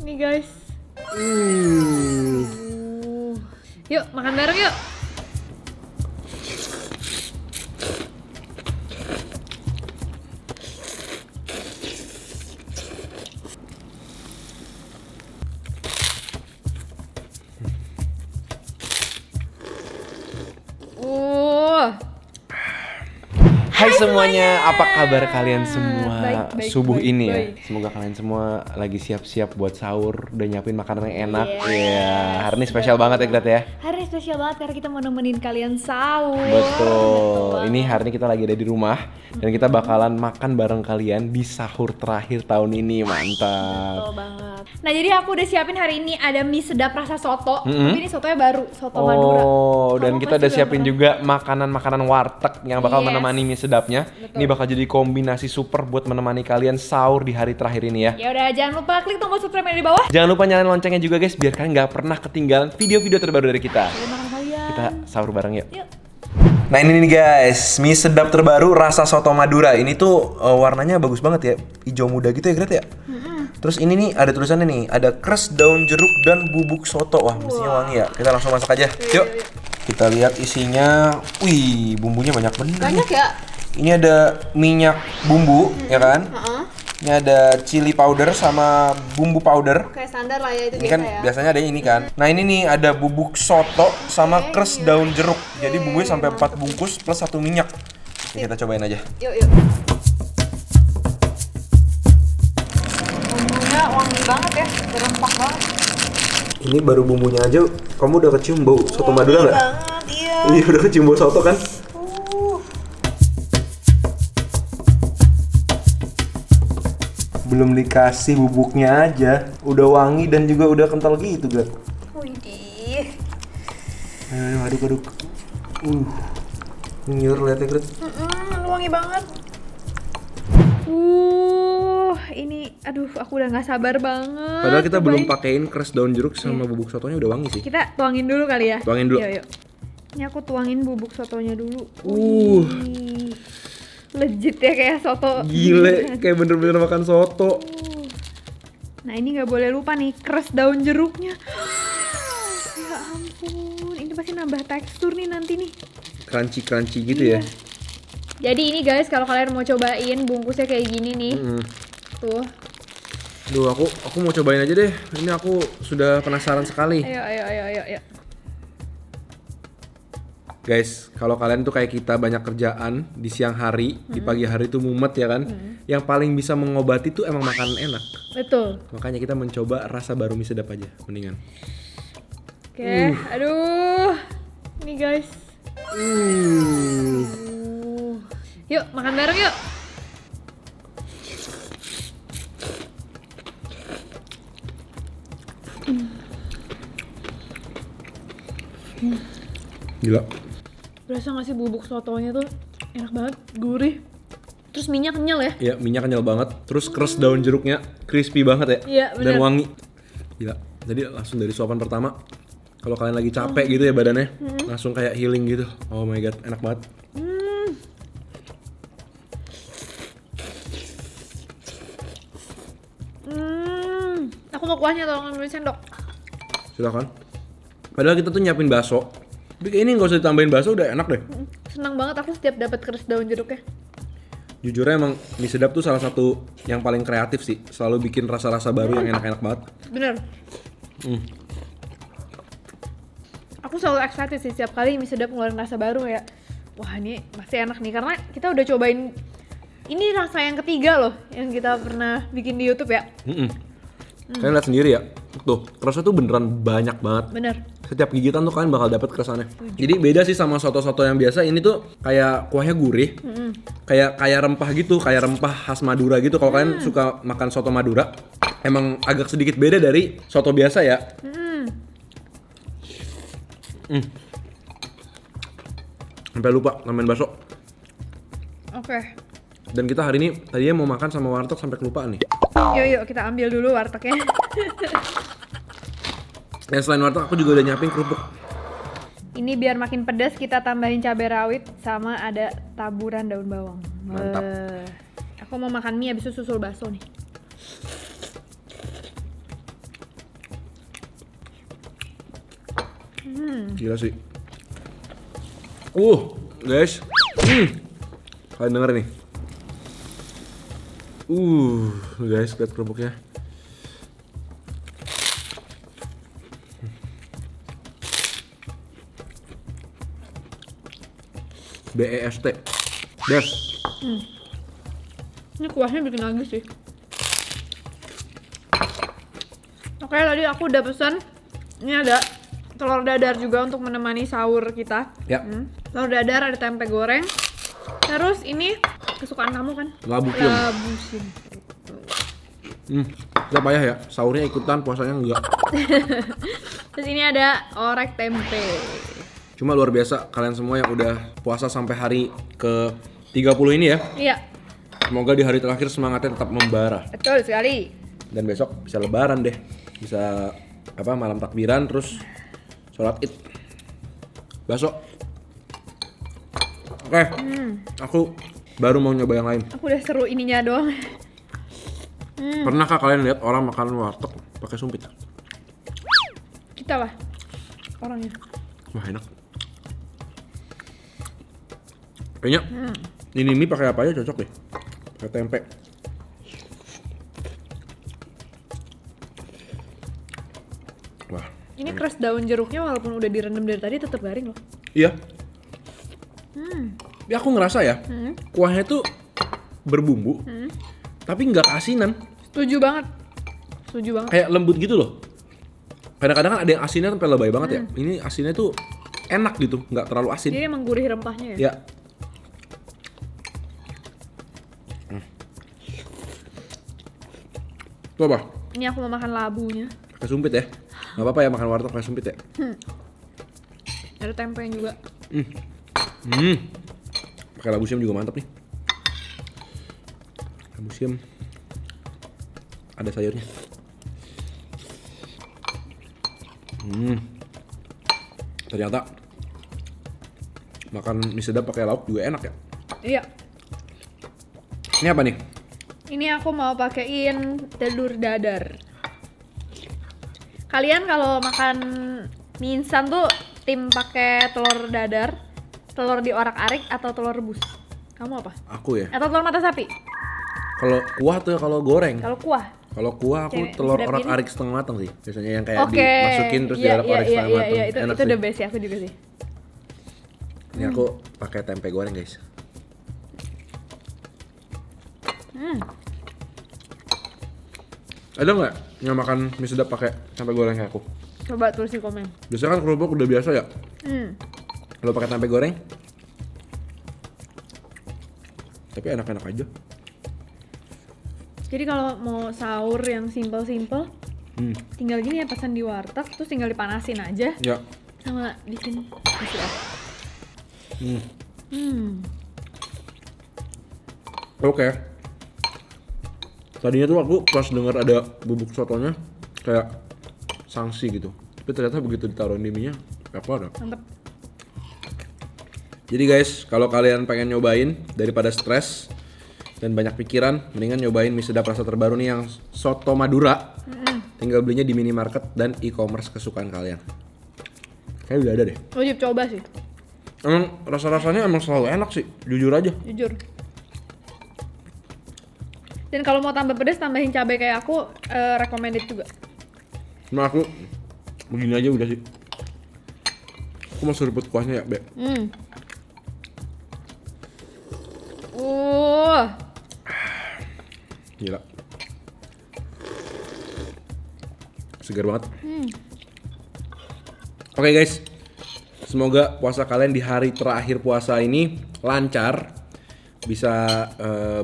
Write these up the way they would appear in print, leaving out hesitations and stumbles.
Nih guys. Yuk makan bareng yuk. Hai semuanya, apa kabar kalian semua Baik, subuh baik, ini baik. ya? Semoga kalian semua lagi siap-siap buat sahur, udah nyiapin makanan yang enak. Yes, Iya, hari ini spesial banget ya Grat ya. Hari ini spesial banget karena kita mau nemenin kalian sahur. Betul. Ini banget. hari ini kita lagi ada di rumah dan kita bakalan makan bareng kalian di sahur terakhir tahun ini. Mantap. Betul banget. Nah jadi aku udah siapin hari ini ada mie sedap rasa soto. Mm-mm. Tapi ini sotonya baru, soto Madura. Oh, dan Kamu kita pasti udah belum siapin pernah. juga makanan-makanan warteg yang bakal Yes. menemani mie sedapnya. Betul. Ini bakal jadi kombinasi super buat menemani kalian sahur di hari terakhir ini ya. Ya udah jangan lupa klik tombol subscribe yang di bawah. Jangan lupa nyalain loncengnya juga guys, biar kalian nggak pernah ketinggalan video-video terbaru dari kita. Terima kasih kalian. Kita sahur bareng yuk. Yuk. Nah ini nih guys, mie sedap terbaru rasa soto Madura. Ini tuh warnanya bagus banget ya, hijau muda gitu ya Gret ya. Terus ini nih ada tulisannya nih, ada kres daun jeruk dan bubuk soto. Wah mestinya wangi ya. Kita langsung masak aja. Yuk. Kita lihat isinya. Wih, bumbunya banyak bener. Banyak nih. ya? Ini ada minyak bumbu, ya kan? Heeh. Ini ada chili powder sama bumbu powder. Kayak standar lah ya itu Ini biasa kan ya. biasanya ada ini kan. Nah ini nih ada bubuk soto sama kres daun jeruk. Jadi bumbunya sampai 4 bungkus plus 1 minyak. Ini kita cobain aja. Yuk yuk. Bumbunya wangi banget ya, berempah banget. Ini baru bumbunya aja, kamu udah kecium bau soto Madura nggak? Banget, iya. Iya udah kecium bau soto kan? Belum dikasih bubuknya aja, udah wangi dan juga udah kental gitu gak? Widih. Ayo aduk-aduk. Nyur liatnya Gret. Wangi banget. Ini aduh aku udah nggak sabar banget. Padahal kita Cobain. belum pakein kres daun jeruk sama bubuk sotonya udah wangi sih. Kita tuangin dulu kali ya. Tuangin dulu. Yuk, yuk. Ini aku tuangin bubuk sotonya dulu. Uh. Wih. Legit ya kayak soto. Gile, kayak bener-bener makan soto. Nah ini nggak boleh lupa nih kres daun jeruknya. Ya ampun, ini pasti nambah tekstur nih nanti nih. Crunchy-crunchy gitu Iya. ya. Jadi ini guys kalau kalian mau cobain bungkusnya kayak gini nih. Tuh. Duh, aku mau cobain aja deh. Ini aku sudah penasaran sekali. Ayo. Guys, kalau kalian tuh kayak kita banyak kerjaan di siang hari, di pagi hari tuh mumet ya kan. Yang paling bisa mengobati tuh emang makanan enak. Betul. Makanya kita mencoba rasa baru mie sedap aja, mendingan. Oke, aduh. Nih guys. Yuk, makan bareng yuk. Gila. Berasa gak sih bubuk sotonya tuh enak banget, gurih. Terus minyak kenyal ya. Iya, minyak kenyal banget. Terus kres daun jeruknya crispy banget ya. Iya, Dan bener. wangi. Gila. Jadi langsung dari suapan pertama, kalau kalian lagi capek gitu ya badannya, langsung kayak healing gitu. Oh my god, enak banget. Aku mau kuahnya tolong ambil sendok. Silakan. Padahal kita tuh nyiapin bakso. Tapi kayak ini nggak usah ditambahin bakso udah enak deh. Senang banget aku setiap dapat kres daun jeruknya. Jujurnya emang mie sedap tuh salah satu yang paling kreatif sih. Selalu bikin rasa-rasa baru yang enak-enak banget. Bener. Aku selalu excited sih setiap kali mie sedap ngeluarin rasa baru ya. Wah ini pasti enak nih karena kita udah cobain. Ini rasa yang ketiga loh yang kita pernah bikin di YouTube ya. Kalian lihat sendiri ya. Tuh, kerasnya tuh beneran banyak banget. Bener. Setiap gigitan tuh kalian bakal dapet kerasannya. Jadi beda sih sama soto-soto yang biasa. Ini tuh kayak kuahnya gurih, kayak rempah gitu, kayak rempah khas Madura gitu. Kalau kalian suka makan soto Madura, emang agak sedikit beda dari soto biasa ya. Sampai lupa namain bakso. Oke. Dan kita hari ini tadinya mau makan sama warteg sampai kelupaan nih. Yuk kita ambil dulu wartegnya. Dan selain warteg aku juga udah nyiapin kerupuk. Ini biar makin pedas kita tambahin cabai rawit sama ada taburan daun bawang. Mantap. Aku mau makan mie abis itu susul bakso nih. Gila sih. Guys. Kalian denger nih. Guys, lihat kerupuknya. BEST. Best. Ini kuahnya bikin nagih sih. Oke, tadi aku udah pesan. Ini ada telur dadar juga untuk menemani sahur kita. Ya. Telur dadar, ada tempe goreng. Terus ini kesukaan kamu kan? Labusium. Labusium. Kita payah ya, sahurnya ikutan, puasanya enggak. Terus ini ada orek tempe. Cuma luar biasa kalian semua yang udah puasa sampai hari ke 30 ini ya. Iya, Semoga di hari terakhir semangatnya tetap membara. betul sekali. Dan besok bisa lebaran deh. Bisa malam takbiran terus sholat Id. Besok. Oke. Aku baru mau nyoba yang lain. Aku udah seru ininya doang. Pernahkah kalian lihat orang makan warteg pakai sumpit? Kita lah orangnya. Wah, enak. Kayaknya ini mie pakai apa aja cocok deh. Pakai tempe. Wah. Ini keras daun jeruknya walaupun udah direndam dari tadi tetap garing loh. Iya. Ya aku ngerasa ya, kuahnya tuh berbumbu, tapi nggak keasinan. Setuju banget. Setuju banget. Kayak lembut gitu loh. Kadang-kadang kan ada yang asinnya sampai lebay banget ya. Ini asinnya tuh enak gitu, nggak terlalu asin. Jadi emang gurih rempahnya ya. Ya. Itu apa? Ini aku mau makan labunya. Pakai sumpit ya? Nggak apa-apa ya makan warteg pakai sumpit ya? Ada tempe juga. Pakai labusium juga mantap nih. Labusium. Ada sayurnya. Ternyata makan mie sedap pakai lauk juga enak ya. Iya. Ini apa nih? Ini aku mau pakein telur dadar. Kalian kalau makan mie instan tuh tim pakai telur dadar, telur diorak-arik atau telur rebus? Kamu apa? Aku ya. Atau telur mata sapi? Kalau kuah tuh kalau goreng. Kalau kuah? Kalau kuah aku Cewek, telur sedap orak-arik setengah matang sih. Biasanya yang kayak Oke. dimasukin terus diorak-orak setengah matang. Iya, Enak itu sih. the best ya, aku juga sih. Ini aku pakai tempe goreng guys. Ada nggak yang makan mie sedap pakai tempe goreng kayak aku? Coba tulis di komen. Biasanya kan kerupuk udah biasa ya. Kalau pakai tempe goreng, tapi enak-enak aja. Jadi kalau mau sahur yang simple-simple, tinggal gini ya, pesan di warteg, terus tinggal dipanasin aja. Ya. Sama di sini. Masih ya. Oke. Tadinya tuh aku pas denger ada bubuk sotonya kayak sanksi gitu. Tapi ternyata begitu ditaruh di mie-nya, aku ada. Mantep. Jadi guys, kalau kalian pengen nyobain daripada stres dan banyak pikiran, mendingan nyobain mie sedap rasa terbaru nih yang soto Madura. Tinggal belinya di minimarket dan e-commerce kesukaan kalian. Kayaknya udah ada deh. Wajib coba sih, Emang rasa-rasanya emang selalu enak sih, jujur aja. jujur. Dan kalau mau tambah pedas, tambahin cabai kayak aku, recommended juga. Cuma aku begini aja udah sih. Aku mau seruput kuahnya ya, Be. Gila. Segar banget. Oke guys, semoga puasa kalian di hari terakhir puasa ini lancar, bisa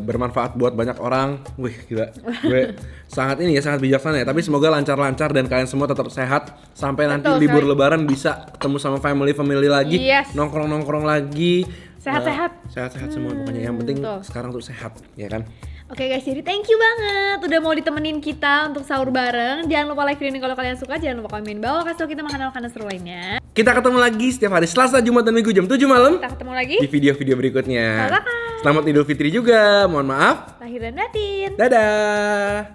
bermanfaat buat banyak orang. Wih gila, gue sangat bijaksana ya. Tapi semoga lancar-lancar dan kalian semua tetap sehat sampai nanti Betul, libur sekali. lebaran bisa ketemu sama family lagi, Yes. nongkrong lagi, Sehat-sehat. sehat-sehat semua pokoknya. Yang penting betul. sekarang tuh sehat, ya kan? Oke guys, jadi thank you banget udah mau ditemenin kita untuk sahur bareng. Jangan lupa like video ini kalau kalian suka, jangan lupa komen bawah, kasih tau kita makanan-makanan seru lainnya. Kita ketemu lagi setiap hari Selasa, Jumat, dan Minggu jam 7 malam Kita ketemu lagi. di video-video berikutnya. Bye-bye. Selamat Idul Fitri juga, mohon maaf. Lahir dan batin. Dadah.